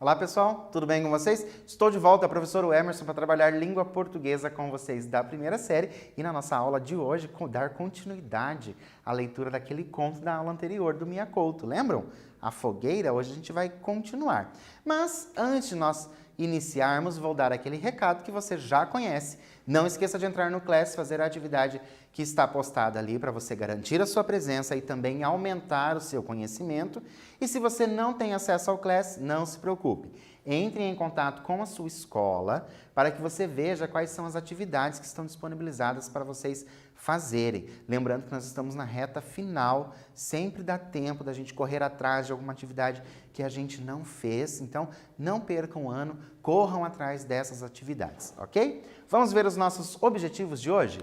Olá pessoal, tudo bem com vocês? Estou de volta, professor Emerson, para trabalhar língua portuguesa com vocês da primeira série e na nossa aula de hoje dar continuidade à leitura daquele conto da aula anterior do Mia Couto, lembram? A fogueira, hoje a gente vai continuar. Mas antes de nós iniciarmos, vou dar aquele recado que você já conhece. Não esqueça de entrar no Class, fazer a atividade que está postada ali para você garantir a sua presença e também aumentar o seu conhecimento. E se você não tem acesso ao Class, não se preocupe. Entre em contato com a sua escola para que você veja quais são as atividades que estão disponibilizadas para vocês fazerem. Lembrando que nós estamos na reta final, sempre dá tempo da gente correr atrás de alguma atividade que a gente não fez. Então, não percam um ano, corram atrás dessas atividades, ok? Vamos ver os nossos objetivos de hoje?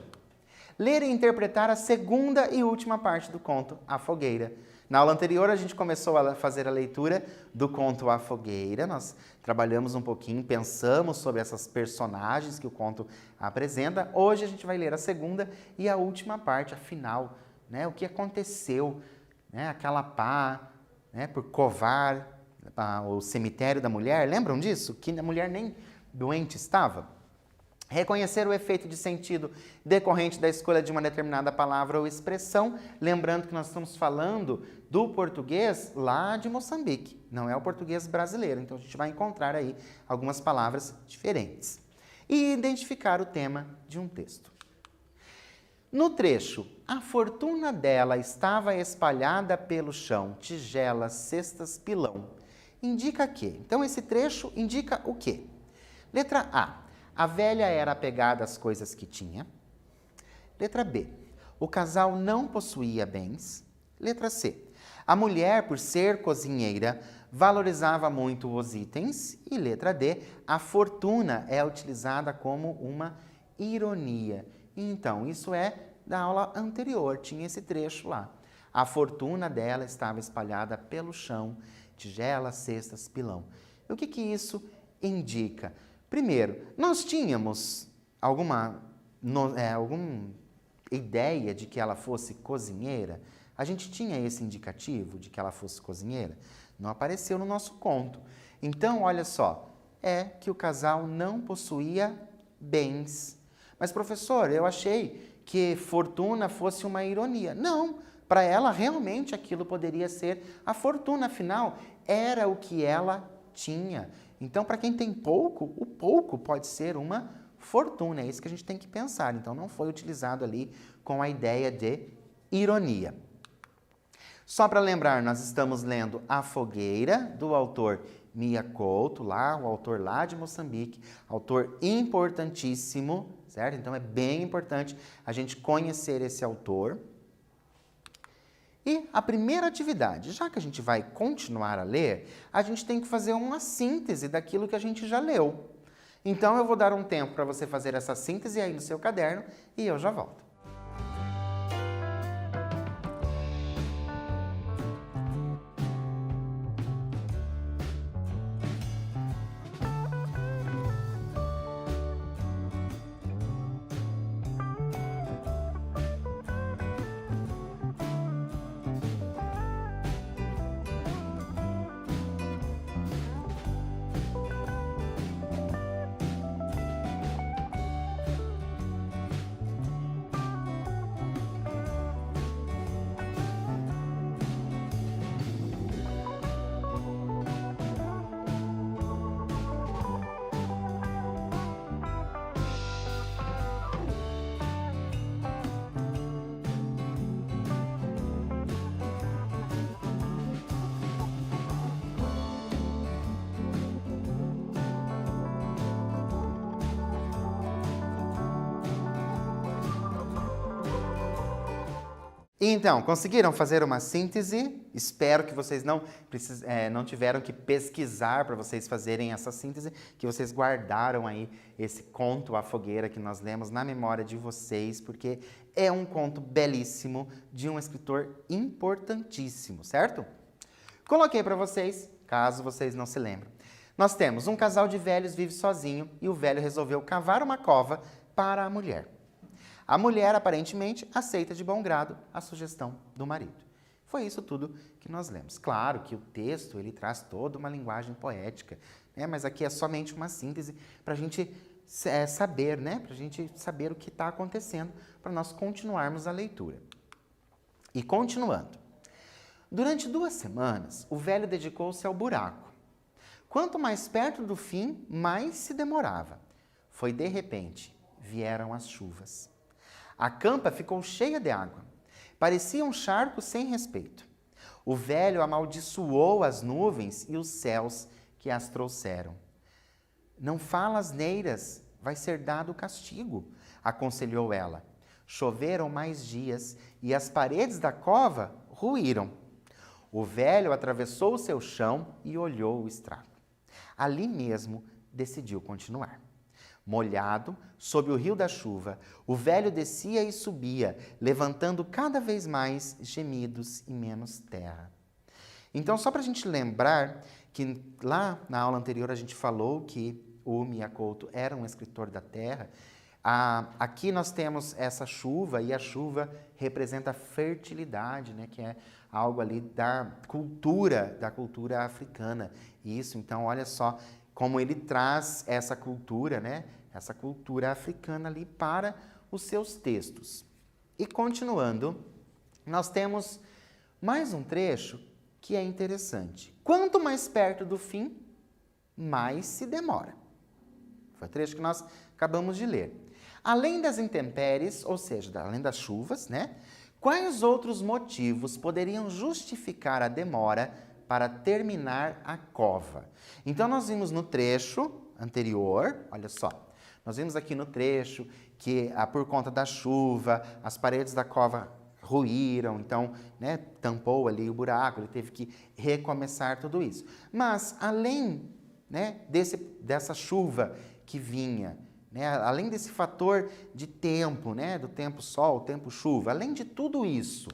Ler e interpretar a segunda e última parte do conto A Fogueira. Na aula anterior, a gente começou a fazer a leitura do conto A Fogueira. Nós trabalhamos um pouquinho, pensamos sobre essas personagens que o conto apresenta. Hoje a gente vai ler a segunda e a última parte, a final, né? O que aconteceu, né? Aquela pá, né? Por covar o cemitério da mulher. Lembram disso? Que a mulher nem doente estava? Reconhecer o efeito de sentido decorrente da escolha de uma determinada palavra ou expressão, lembrando que nós estamos falando do português lá de Moçambique, não é o português brasileiro, então a gente vai encontrar aí algumas palavras diferentes. E identificar o tema de um texto. No trecho, a fortuna dela estava espalhada pelo chão, tigelas, cestas, pilão. Indica que? Então esse trecho indica o quê? Letra A. A velha era apegada às coisas que tinha. Letra B. O casal não possuía bens. Letra C. A mulher, por ser cozinheira, valorizava muito os itens. E letra D. A fortuna é utilizada como uma ironia. Então, isso é da aula anterior, tinha esse trecho lá. A fortuna dela estava espalhada pelo chão, tigelas, cestas, pilão. E o que isso indica? Primeiro, nós tínhamos alguma ideia de que ela fosse cozinheira? A gente tinha esse indicativo de que ela fosse cozinheira? Não apareceu no nosso conto. Então, olha só, é que o casal não possuía bens. Mas, professor, eu achei que fortuna fosse uma ironia. Não, para ela realmente aquilo poderia ser a fortuna, afinal, era o que ela tinha. Então, para quem tem pouco, o pouco pode ser uma fortuna. É isso que a gente tem que pensar. Então, não foi utilizado ali com a ideia de ironia. Só para lembrar, nós estamos lendo A Fogueira, do autor Mia Couto, o autor lá de Moçambique, autor importantíssimo, certo? Então, é bem importante a gente conhecer esse autor. E a primeira atividade, já que a gente vai continuar a ler, a gente tem que fazer uma síntese daquilo que a gente já leu. Então, eu vou dar um tempo para você fazer essa síntese aí no seu caderno e eu já volto. Então, conseguiram fazer uma síntese? Espero que vocês não tiveram que pesquisar para vocês fazerem essa síntese, que vocês guardaram aí esse conto A Fogueira que nós lemos na memória de vocês, porque é um conto belíssimo de um escritor importantíssimo, certo? Coloquei para vocês, caso vocês não se lembrem. Nós temos um casal de velhos vive sozinho e o velho resolveu cavar uma cova para a mulher. A mulher, aparentemente, aceita de bom grado a sugestão do marido. Foi isso tudo que nós lemos. Claro que o texto ele traz toda uma linguagem poética, né? Mas aqui é somente uma síntese para a gente saber, né? Para a gente saber o que está acontecendo, para nós continuarmos a leitura. E continuando. Durante 2 semanas, o velho dedicou-se ao buraco. Quanto mais perto do fim, mais se demorava. Foi de repente, vieram as chuvas. A campa ficou cheia de água. Parecia um charco sem respeito. O velho amaldiçoou as nuvens e os céus que as trouxeram. Não fala asneiras, vai ser dado castigo, aconselhou ela. Choveram mais dias e as paredes da cova ruíram. O velho atravessou o seu chão e olhou o estrago. Ali mesmo decidiu continuar. Molhado, sob o rio da chuva, o velho descia e subia, levantando cada vez mais gemidos e menos terra. Então, só para a gente lembrar que lá na aula anterior a gente falou que o Miyakoto era um escritor da terra, aqui nós temos essa chuva e a chuva representa a fertilidade, né, que é algo ali da cultura africana. Isso, então, olha só como ele traz essa cultura, né, essa cultura africana ali para os seus textos. E continuando, nós temos mais um trecho que é interessante. Quanto mais perto do fim, mais se demora. Foi o trecho que nós acabamos de ler. Além das intempéries, ou seja, além das chuvas, né? Quais outros motivos poderiam justificar a demora para terminar a cova? Então, nós vimos no trecho anterior, olha só, nós vimos aqui no trecho que por conta da chuva, as paredes da cova ruíram, então, né, tampou ali o buraco, ele teve que recomeçar tudo isso. Mas, além, né, dessa chuva que vinha, né, além desse fator de tempo, né, do tempo sol, tempo chuva, além de tudo isso,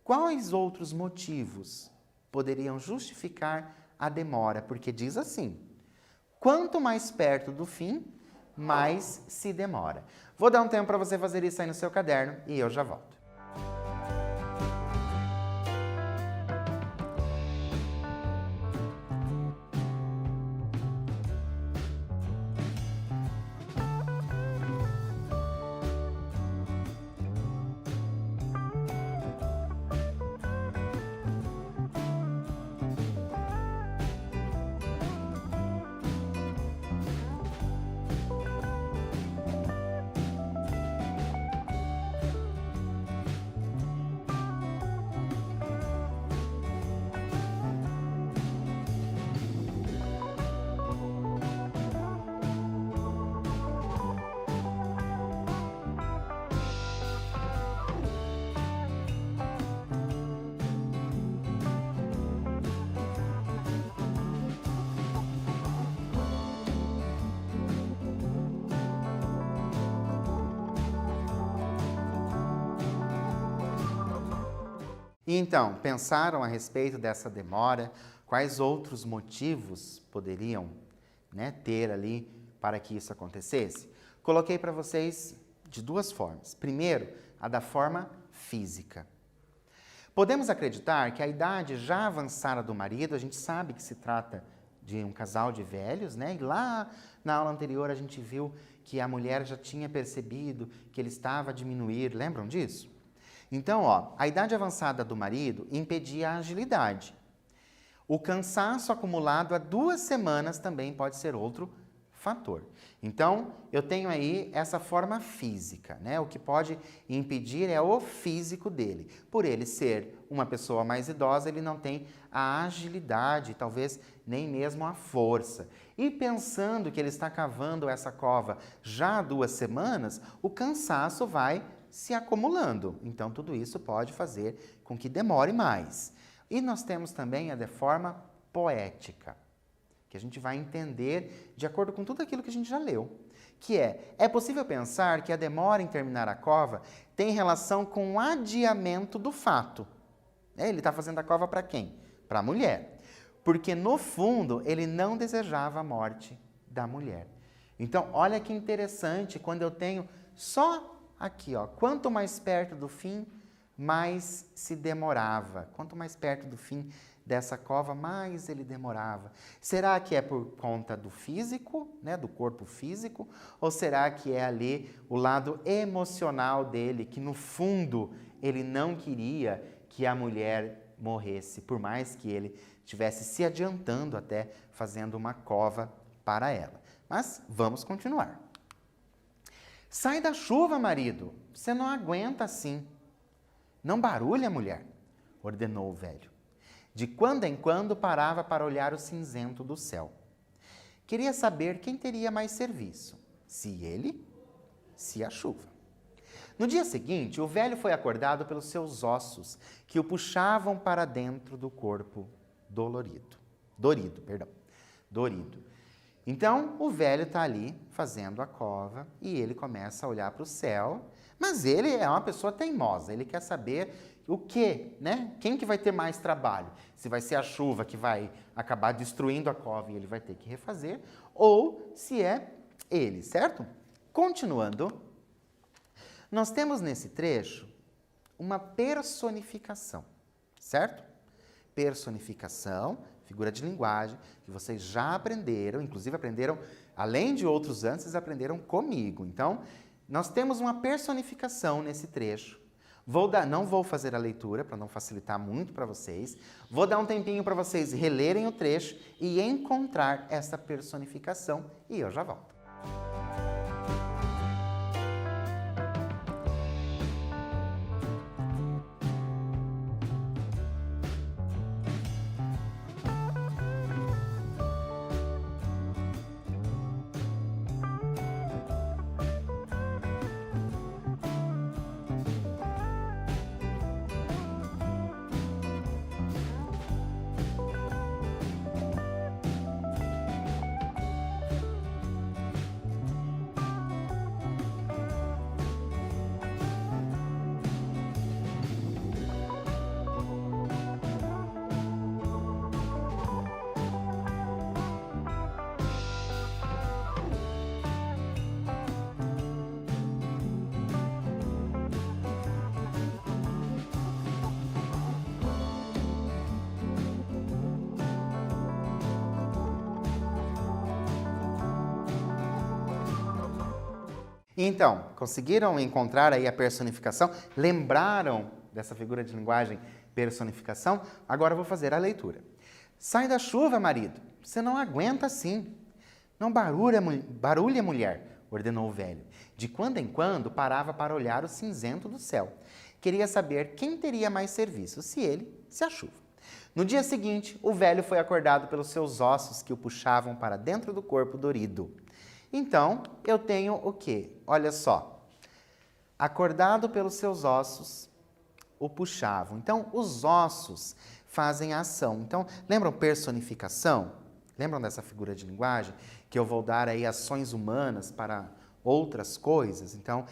quais outros motivos poderiam justificar a demora? Porque diz assim, quanto mais perto do fim, mais se demora. Vou dar um tempo para você fazer isso aí no seu caderno e eu já volto. Então, pensaram a respeito dessa demora? Quais outros motivos poderiam, né, ter ali para que isso acontecesse? Coloquei para vocês de 2 formas. Primeiro, a da forma física. Podemos acreditar que a idade já avançada do marido, a gente sabe que se trata de um casal de velhos, né? E lá na aula anterior a gente viu que a mulher já tinha percebido que ele estava a diminuir, lembram disso? Então, a idade avançada do marido impedia a agilidade. O cansaço acumulado há 2 semanas também pode ser outro fator. Então, eu tenho aí essa forma física, né? O que pode impedir é o físico dele. Por ele ser uma pessoa mais idosa, ele não tem a agilidade, talvez nem mesmo a força. E pensando que ele está cavando essa cova já há 2 semanas, o cansaço vai se acumulando. Então, tudo isso pode fazer com que demore mais. E nós temos também a de forma poética, que a gente vai entender de acordo com tudo aquilo que a gente já leu, que é possível pensar que a demora em terminar a cova tem relação com o adiamento do fato. Ele está fazendo a cova para quem? Para a mulher. Porque, no fundo, ele não desejava a morte da mulher. Então, olha que interessante, quando eu tenho só aqui, quanto mais perto do fim, mais se demorava. Quanto mais perto do fim dessa cova, mais ele demorava. Será que é por conta do físico, né, do corpo físico? Ou será que é ali o lado emocional dele, que no fundo ele não queria que a mulher morresse, por mais que ele estivesse se adiantando até fazendo uma cova para ela? Mas vamos continuar. Sai da chuva, marido, você não aguenta assim. Não barulhe a mulher, ordenou o velho. De quando em quando parava para olhar o cinzento do céu. Queria saber quem teria mais serviço, se ele, se a chuva. No dia seguinte, o velho foi acordado pelos seus ossos, que o puxavam para dentro do corpo dorido. Então, o velho está ali fazendo a cova e ele começa a olhar para o céu, mas ele é uma pessoa teimosa, ele quer saber o quê, né? Quem que vai ter mais trabalho? Se vai ser a chuva que vai acabar destruindo a cova e ele vai ter que refazer, ou se é ele, certo? Continuando, nós temos nesse trecho uma personificação, certo? Personificação, figura de linguagem, que vocês já aprenderam, inclusive aprenderam, além de outros antes, aprenderam comigo. Então, nós temos uma personificação nesse trecho. Não vou fazer a leitura para não facilitar muito para vocês. Vou dar um tempinho para vocês relerem o trecho e encontrar essa personificação e eu já volto. Então, conseguiram encontrar aí a personificação? Lembraram dessa figura de linguagem personificação? Agora eu vou fazer a leitura. Sai da chuva, marido, você não aguenta assim. Não barulhe a mulher, ordenou o velho. De quando em quando parava para olhar o cinzento do céu. Queria saber quem teria mais serviço, se ele, se a chuva. No dia seguinte, o velho foi acordado pelos seus ossos que o puxavam para dentro do corpo dorido. Então, eu tenho o quê? Olha só. Acordado pelos seus ossos, o puxavam. Então, os ossos fazem a ação. Então, lembram personificação? Lembram dessa figura de linguagem? Que eu vou dar aí ações humanas para outras coisas? Então,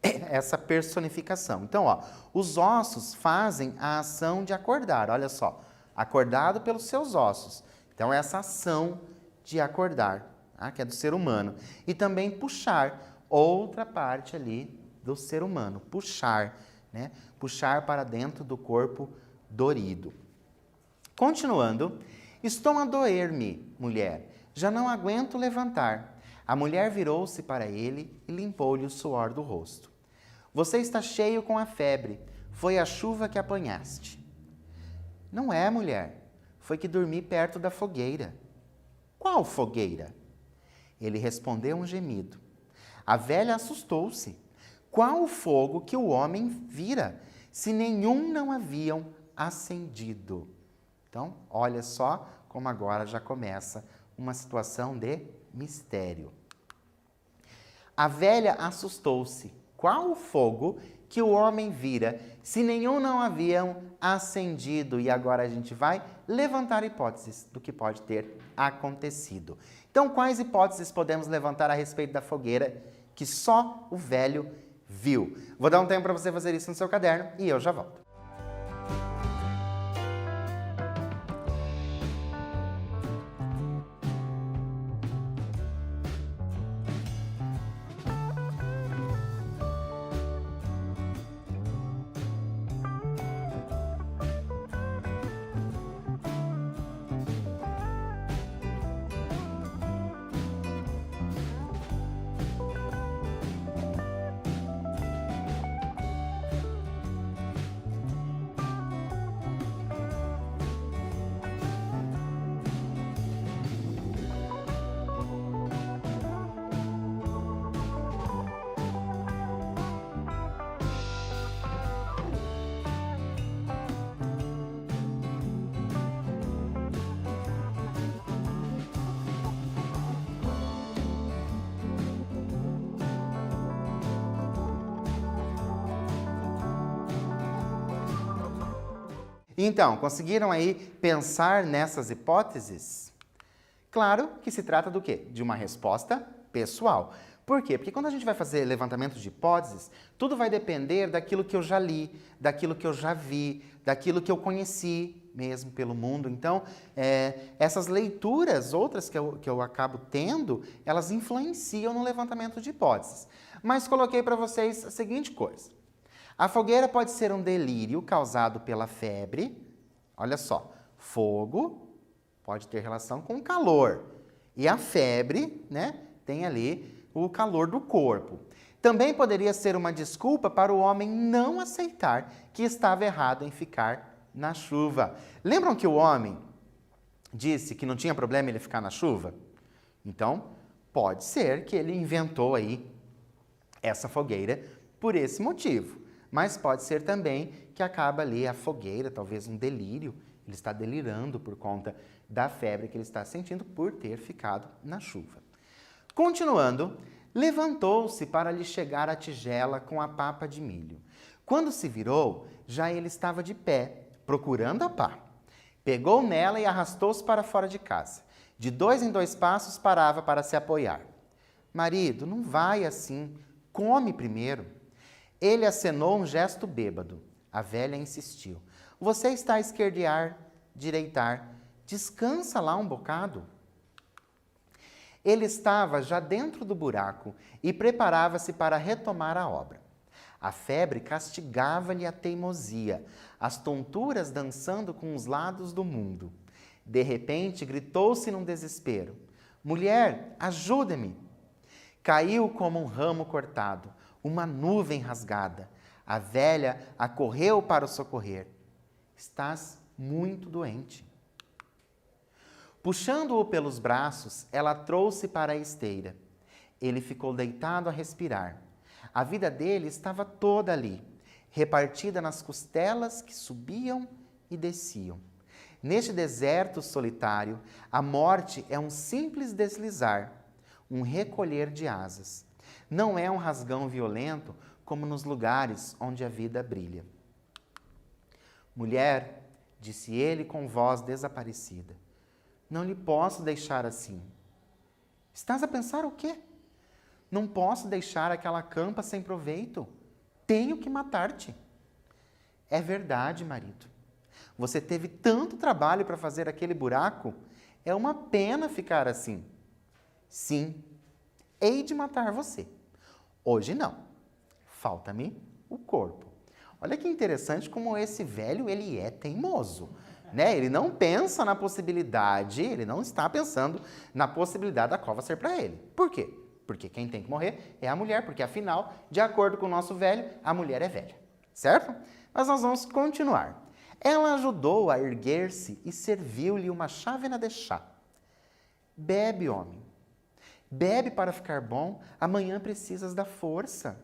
essa personificação. Então, ó, os ossos fazem a ação de acordar. Olha só. Acordado pelos seus ossos. Então, essa ação de acordar. Que é do ser humano, e também puxar, outra parte ali do ser humano, puxar, né? Puxar para dentro do corpo dorido. Continuando, estou a doer-me, mulher, já não aguento levantar. A mulher virou-se para ele e limpou-lhe o suor do rosto. Você está cheio com a febre, foi a chuva que apanhaste. Não é, mulher, foi que dormi perto da fogueira. Qual fogueira? Ele respondeu um gemido. A velha assustou-se. Qual o fogo que o homem vira, se nenhum não haviam acendido? Então, olha só como agora já começa uma situação de mistério. A velha assustou-se. Qual o fogo que o homem vira, se nenhum não haviam acendido? E agora a gente vai levantar hipóteses do que pode ter acontecido. Então, quais hipóteses podemos levantar a respeito da fogueira que só o velho viu? Vou dar um tempo para você fazer isso no seu caderno e eu já volto. Então, conseguiram aí pensar nessas hipóteses? Claro que se trata do quê? De uma resposta pessoal. Por quê? Porque quando a gente vai fazer levantamento de hipóteses, tudo vai depender daquilo que eu já li, daquilo que eu já vi, daquilo que eu conheci mesmo pelo mundo. Então, essas leituras, outras que eu acabo tendo, elas influenciam no levantamento de hipóteses. Mas coloquei para vocês a seguinte coisa. A fogueira pode ser um delírio causado pela febre. Olha só, fogo pode ter relação com calor. E a febre, né, tem ali o calor do corpo. Também poderia ser uma desculpa para o homem não aceitar que estava errado em ficar na chuva. Lembram que o homem disse que não tinha problema ele ficar na chuva? Então, pode ser que ele inventou aí essa fogueira por esse motivo. Mas pode ser também que acaba ali a fogueira, talvez um delírio. Ele está delirando por conta da febre que ele está sentindo por ter ficado na chuva. Continuando, levantou-se para lhe chegar a tigela com a papa de milho. Quando se virou, já ele estava de pé, procurando a pá. Pegou nela e arrastou-se para fora de casa. De 2 em 2 passos parava para se apoiar. Marido, não vai assim, come primeiro. Ele acenou um gesto bêbado. A velha insistiu. Você está a esquerdear, direitar. Descansa lá um bocado. Ele estava já dentro do buraco e preparava-se para retomar a obra. A febre castigava-lhe a teimosia, as tonturas dançando com os lados do mundo. De repente, gritou-se num desespero. Mulher, ajuda-me! Caiu como um ramo cortado, uma nuvem rasgada. A velha acorreu para o socorrer. Estás muito doente. Puxando-o pelos braços, ela trouxe para a esteira. Ele ficou deitado a respirar. A vida dele estava toda ali, repartida nas costelas que subiam e desciam. Neste deserto solitário, a morte é um simples deslizar, um recolher de asas. Não é um rasgão violento como nos lugares onde a vida brilha. Mulher, disse ele com voz desaparecida, não lhe posso deixar assim. Estás a pensar o quê? Não posso deixar aquela campa sem proveito. Tenho que matar-te. É verdade, marido. Você teve tanto trabalho para fazer aquele buraco. É uma pena ficar assim. Sim, hei de matar você. Hoje não. Falta-me o corpo. Olha que interessante como esse velho, ele é teimoso. Né? Ele não pensa na possibilidade, ele não está pensando na possibilidade da cova ser para ele. Por quê? Porque quem tem que morrer é a mulher, porque afinal, de acordo com o nosso velho, a mulher é velha. Certo? Mas nós vamos continuar. Ela ajudou a erguer-se e serviu-lhe uma chávena de chá. Bebe, homem. Bebe para ficar bom, amanhã precisas da força.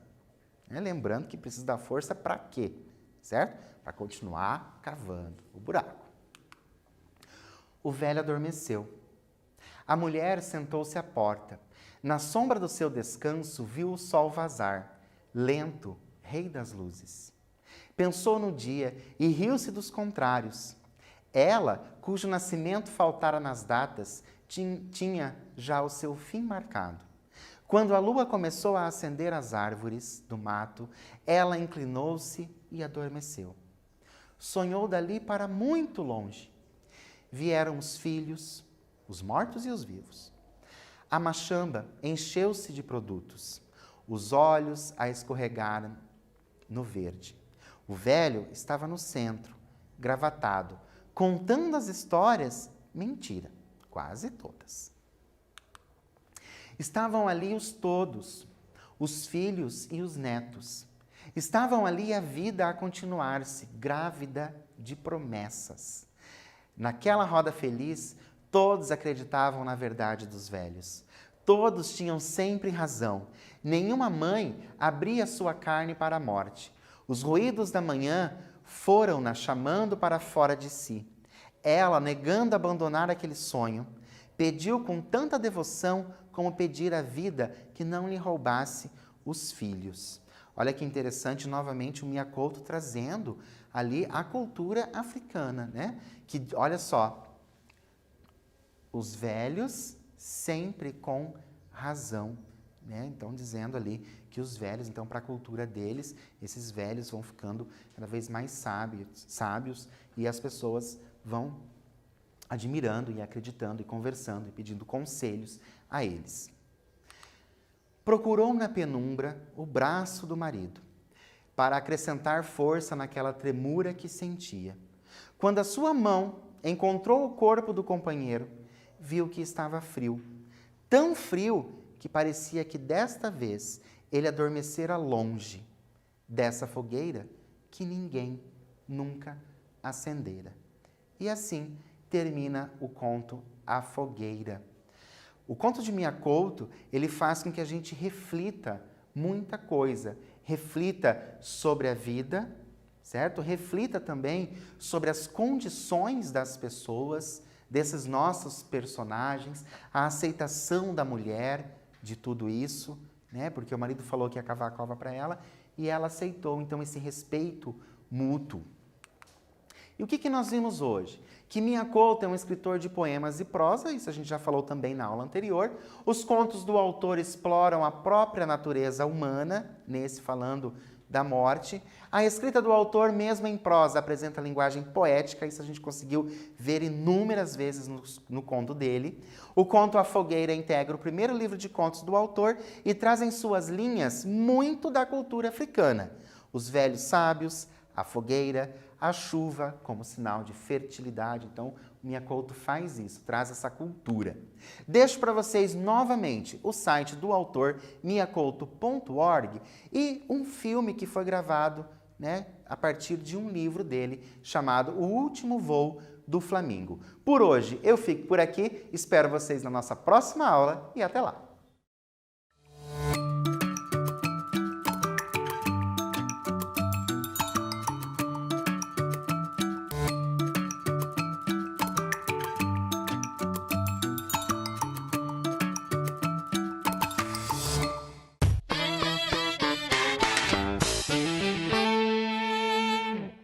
Lembrando que precisa da força para quê? Certo? Para continuar cavando o buraco. O velho adormeceu. A mulher sentou-se à porta. Na sombra do seu descanso, viu o sol vazar, lento, rei das luzes. Pensou no dia e riu-se dos contrários. Ela, cujo nascimento faltara nas datas, tinha já o seu fim marcado. Quando a lua começou a acender as árvores do mato, ela inclinou-se e adormeceu. Sonhou dali para muito longe. Vieram os filhos, os mortos e os vivos. A machamba encheu-se de produtos. Os olhos a escorregaram no verde. O velho estava no centro, gravatado, contando as histórias, mentira, quase todas. Estavam ali os todos, os filhos e os netos. Estavam ali a vida a continuar-se, grávida de promessas. Naquela roda feliz, todos acreditavam na verdade dos velhos. Todos tinham sempre razão. Nenhuma mãe abria sua carne para a morte. Os ruídos da manhã foram-na chamando para fora de si. Ela, negando abandonar aquele sonho, pediu com tanta devoção como pedir a vida que não lhe roubasse os filhos. Olha que interessante, novamente o Mia Couto trazendo ali a cultura africana, né? Que, olha só, os velhos sempre com razão, né? Então, dizendo ali que os velhos, então, para a cultura deles, esses velhos vão ficando cada vez mais sábios e as pessoas vão admirando e acreditando e conversando e pedindo conselhos a eles. Procurou na penumbra o braço do marido, para acrescentar força naquela tremura que sentia. Quando a sua mão encontrou o corpo do companheiro, viu que estava frio. Tão frio que parecia que desta vez ele adormecera longe dessa fogueira que ninguém nunca acendera. E assim termina o conto A Fogueira. O conto de Mia Couto, ele faz com que a gente reflita muita coisa. Reflita sobre a vida, certo? Reflita também sobre as condições das pessoas, desses nossos personagens, a aceitação da mulher de tudo isso, né? Porque o marido falou que ia cavar a cova para ela e ela aceitou, então, esse respeito mútuo. E o que nós vimos hoje? Que Mia Couto é um escritor de poemas e prosa, isso a gente já falou também na aula anterior. Os contos do autor exploram a própria natureza humana, nesse falando da morte. A escrita do autor, mesmo em prosa, apresenta linguagem poética, isso a gente conseguiu ver inúmeras vezes no conto dele. O conto A Fogueira integra o primeiro livro de contos do autor e traz em suas linhas muito da cultura africana. Os velhos sábios, a fogueira, a chuva como sinal de fertilidade. Então, Mia Couto faz isso, traz essa cultura. Deixo para vocês novamente o site do autor, miacouto.org, e um filme que foi gravado, né, a partir de um livro dele, chamado O Último Voo do Flamingo. Por hoje, eu fico por aqui, espero vocês na nossa próxima aula e até lá!